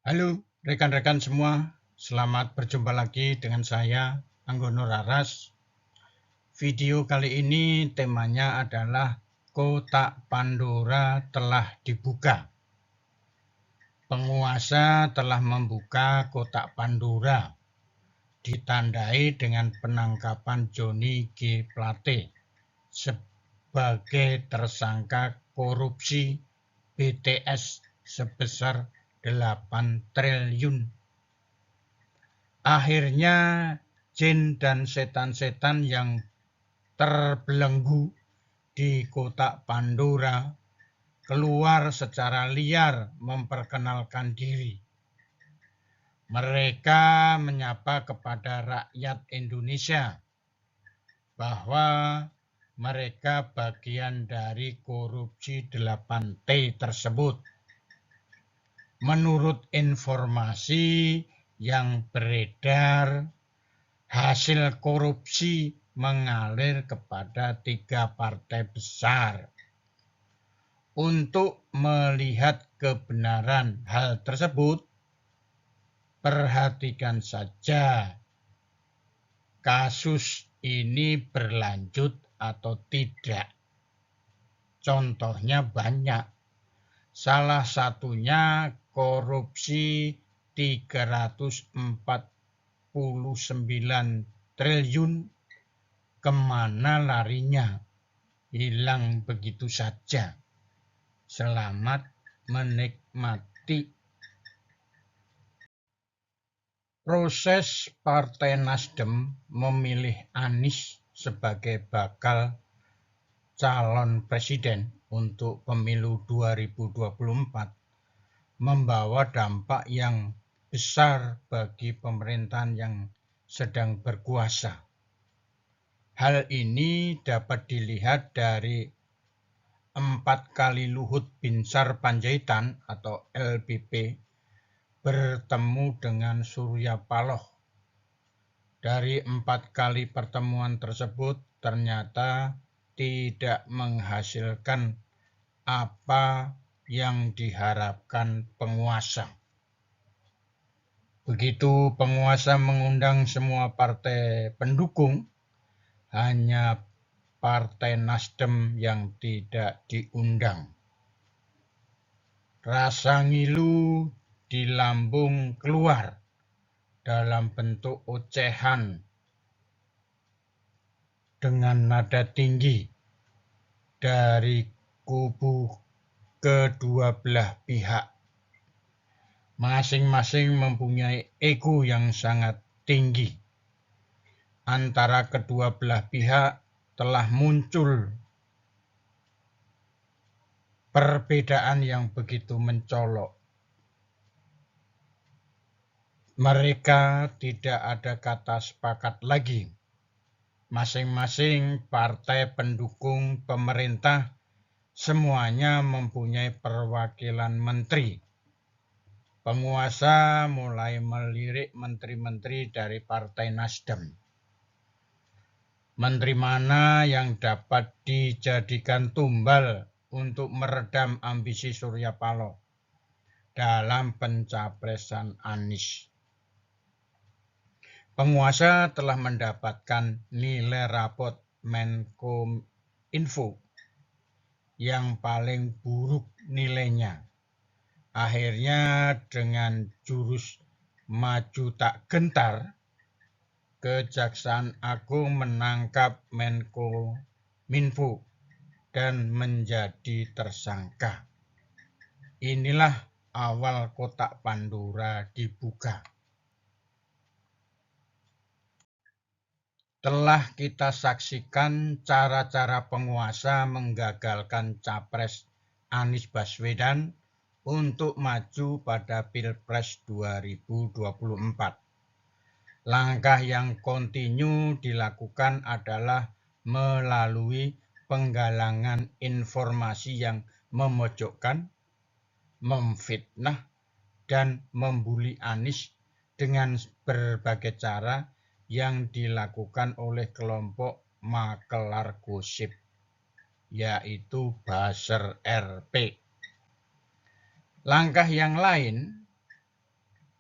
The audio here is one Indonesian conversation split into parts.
Halo rekan-rekan semua, selamat berjumpa lagi dengan saya, Anggono Raras. Video kali ini temanya adalah Kotak Pandora telah dibuka. Penguasa telah membuka kotak Pandora, ditandai dengan penangkapan Johnny G. Plate sebagai tersangka korupsi BTS sebesar 8 triliun. Akhirnya jin dan setan-setan yang terbelenggu di kotak Pandora keluar secara liar memperkenalkan diri. Mereka menyapa kepada rakyat Indonesia bahwa mereka bagian dari korupsi 8T tersebut. Menurut informasi yang beredar, hasil korupsi mengalir kepada 3 partai besar. Untuk melihat kebenaran hal tersebut, perhatikan saja kasus ini berlanjut atau tidak. Contohnya banyak. Salah satunya korupsi 349 triliun. Kemana larinya? Hilang begitu saja. Selamat menikmati. Proses Partai Nasdem memilih Anies sebagai bakal calon presiden untuk pemilu 2024 membawa dampak yang besar bagi pemerintahan yang sedang berkuasa. Hal ini dapat dilihat dari 4 kali Luhut Binsar Panjaitan atau LBP bertemu dengan Surya Paloh. Dari 4 kali pertemuan tersebut ternyata tidak menghasilkan apa yang diharapkan penguasa. Begitu penguasa mengundang semua partai pendukung, hanya Partai Nasdem yang tidak diundang. Rasa ngilu di lambung keluar dalam bentuk ocehan dengan nada tinggi dari kubu kedua belah pihak. Masing-masing mempunyai ego yang sangat tinggi. Antara kedua belah pihak telah muncul perbedaan yang begitu mencolok. Mereka tidak ada kata sepakat lagi. Masing-masing partai pendukung pemerintah semuanya mempunyai perwakilan menteri. Penguasa mulai melirik menteri-menteri dari Partai Nasdem. Menteri mana yang dapat dijadikan tumbal untuk meredam ambisi Surya Paloh dalam pencapresan Anies. Penguasa telah mendapatkan nilai rapot Menkominfo yang paling buruk nilainya. Akhirnya dengan jurus maju tak gentar, Kejaksaan Agung menangkap Menkominfo dan menjadi tersangka. Inilah awal kotak Pandora dibuka. Telah kita saksikan cara-cara penguasa menggagalkan capres Anies Baswedan untuk maju pada Pilpres 2024. Langkah yang kontinu dilakukan adalah melalui penggalangan informasi yang memojokkan, memfitnah, dan membuli Anies dengan berbagai cara yang dilakukan oleh kelompok makelar gosip, yaitu buzzer RP. Langkah yang lain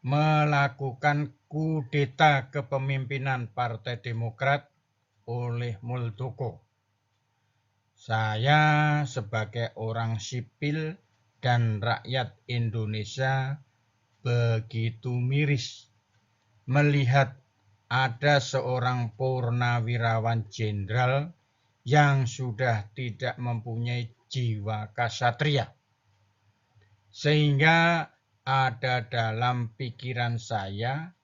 melakukan kudeta kepemimpinan Partai Demokrat oleh Muldoko. Saya sebagai orang sipil dan rakyat Indonesia begitu miris melihat ada seorang purnawirawan jenderal yang sudah tidak mempunyai jiwa ksatria. Sehingga ada dalam pikiran saya,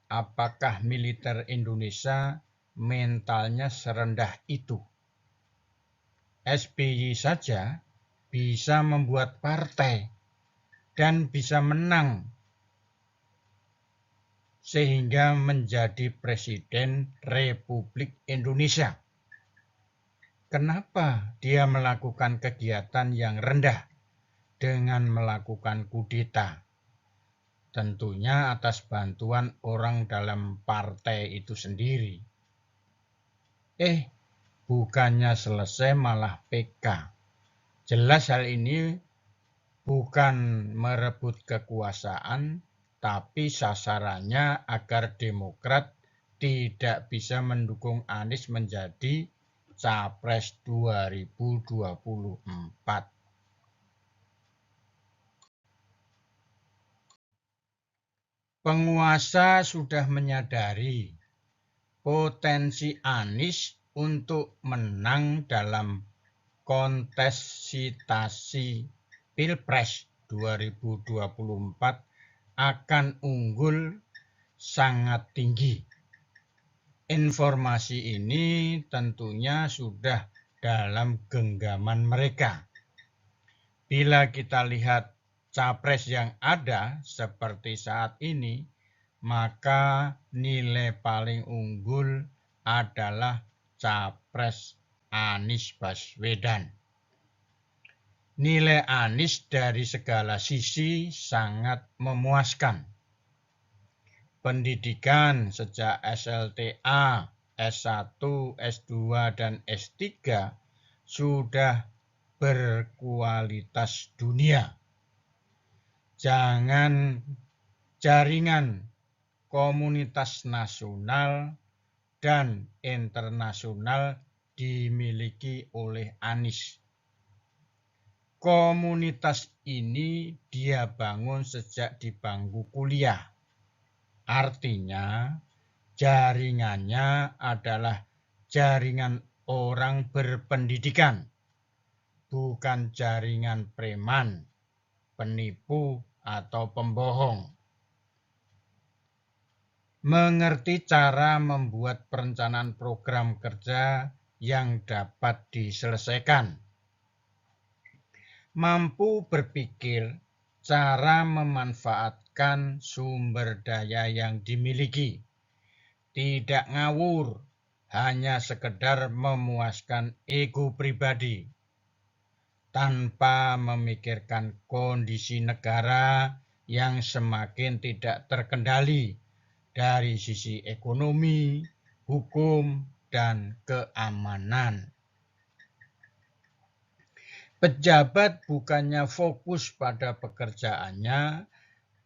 apakah militer Indonesia mentalnya serendah itu? SBY saja bisa membuat partai dan bisa menang sehingga menjadi Presiden Republik Indonesia. Kenapa dia melakukan kegiatan yang rendah dengan melakukan kudeta? Tentunya atas bantuan orang dalam partai itu sendiri. Bukannya selesai malah PK. Jelas hal ini bukan merebut kekuasaan, tapi sasarannya agar Demokrat tidak bisa mendukung Anies menjadi Capres 2024. Penguasa sudah menyadari potensi Anies untuk menang dalam kontestasi Pilpres 2024 akan unggul sangat tinggi. Informasi ini tentunya sudah dalam genggaman mereka. Bila kita lihat capres yang ada seperti saat ini, maka nilai paling unggul adalah Capres Anies Baswedan. Nilai Anies dari segala sisi sangat memuaskan. Pendidikan sejak SLTA, S1, S2, dan S3 sudah berkualitas dunia. Jaringan komunitas nasional dan internasional dimiliki oleh Anies. Komunitas ini dia bangun sejak di bangku kuliah. Artinya, jaringannya adalah jaringan orang berpendidikan, bukan jaringan preman, penipu, atau pembohong. Mengerti cara membuat perencanaan program kerja yang dapat diselesaikan. Mampu berpikir cara memanfaatkan sumber daya yang dimiliki. Tidak ngawur, hanya sekedar memuaskan ego pribadi. Tanpa memikirkan kondisi negara yang semakin tidak terkendali dari sisi ekonomi, hukum, dan keamanan. Pejabat bukannya fokus pada pekerjaannya,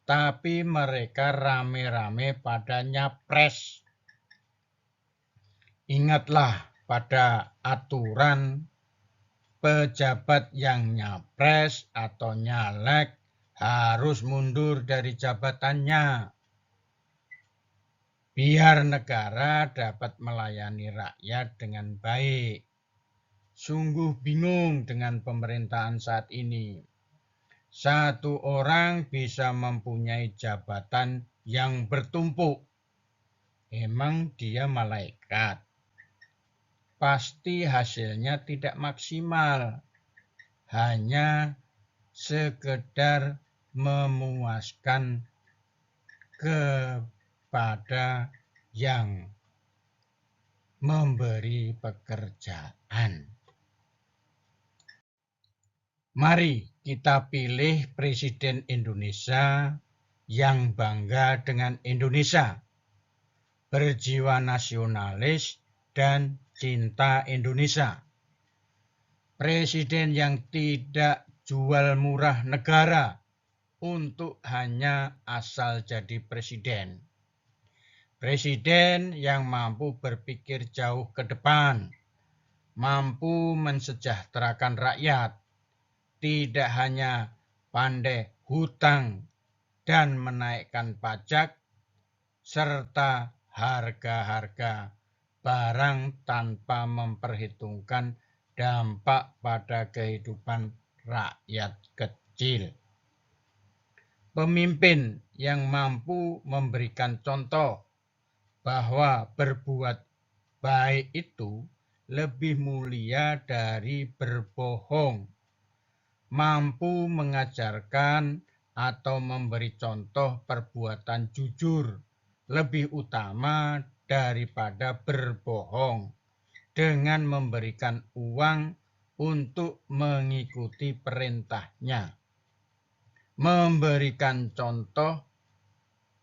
tapi mereka rame-rame pada nyapres. Ingatlah pada aturan pejabat yang nyapres atau nyalek harus mundur dari jabatannya. Biar negara dapat melayani rakyat dengan baik. Sungguh bingung dengan pemerintahan saat ini. Satu orang bisa mempunyai jabatan yang bertumpuk. Emang dia malaikat? Pasti hasilnya tidak maksimal. Hanya sekedar memuaskan kepada yang memberi pekerjaan. Mari kita pilih Presiden Indonesia yang bangga dengan Indonesia, berjiwa nasionalis dan cinta Indonesia. Presiden yang tidak jual murah negara, untuk hanya asal jadi presiden. Presiden yang mampu berpikir jauh ke depan, mampu mensejahterakan rakyat, tidak hanya pandai hutang dan menaikkan pajak, serta harga-harga barang tanpa memperhitungkan dampak pada kehidupan rakyat kecil. Pemimpin yang mampu memberikan contoh bahwa berbuat baik itu lebih mulia dari berbohong, mampu mengajarkan atau memberi contoh perbuatan jujur lebih utama daripada berbohong dengan memberikan uang untuk mengikuti perintahnya. Memberikan contoh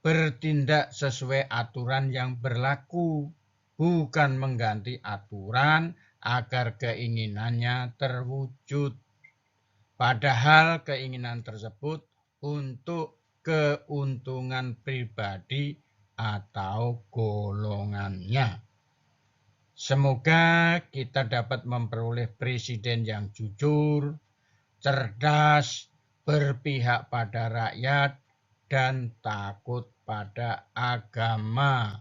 bertindak sesuai aturan yang berlaku, bukan mengganti aturan agar keinginannya terwujud. Padahal keinginan tersebut untuk keuntungan pribadi atau golongannya. Semoga kita dapat memperoleh presiden yang jujur, cerdas, berpihak pada rakyat, dan takut pada agama.